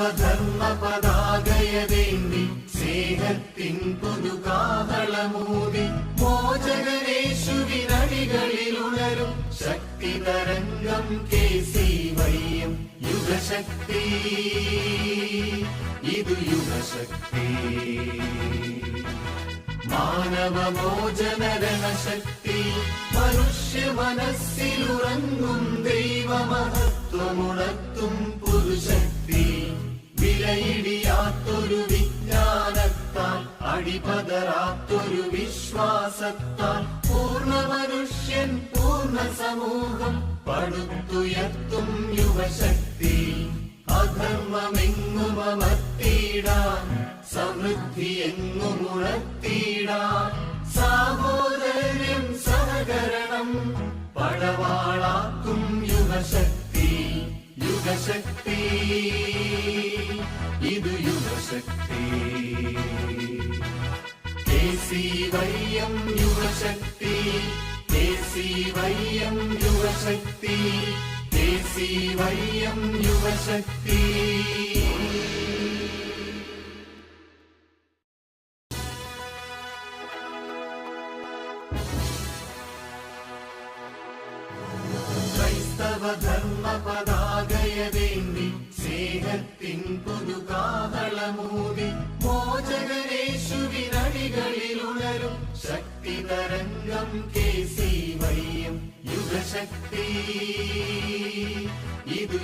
ക്രൈസ്തവധർമ്മ പതാകയതേന്തി സ്നേഹത്തിൻ പുതുകാഹളമൂതി മോചകനേശുവിനടികളിലുണരും ശക്തി തരംഗം KCYM യുഗശക്തി. ഇതു യുഗശക്തി. മാനവമോചനരണശക്തി. മനുഷ്യ മനസ്സിലുറങ്ങും ദൈവമഹത്വമുണർത്തും പുതുശക്തി. വിലയിടിയാത്തൊരു വിജ്ഞാനത്താൽ അടിപതറാത്തൊരു വിശ്വാസത്താൽ പൂർണ്ണ മനുഷ്യൻ പൂർണ്ണ സമൂഹം പടുത്തുയർത്തും യുവശക്തി. അധർമ്മമെങ്ങും അമർത്തിയിടാൻ സമൃദ്ധി എങ്ങും ഉണർത്തിയിടാൻ സാഹോദര്യം സഹകരണം പടവാളാക്കും യുവശക്തി. യുഗശക്തി. ഇതു യുഗശക്തി. KCYM യുവശക്തി. KCYM യുവശക്തി. KCYM യുവശക്തി. ക്രൈസ്തവധർമ്മ പതാകയതേന്തി സ്നേഹത്തിൻ പുതുകാഹളമൂതി മോചകനേശുവിനടികളിലുണരും ശക്തി തരംഗം KCYM യുഗശക്തി. ഇതു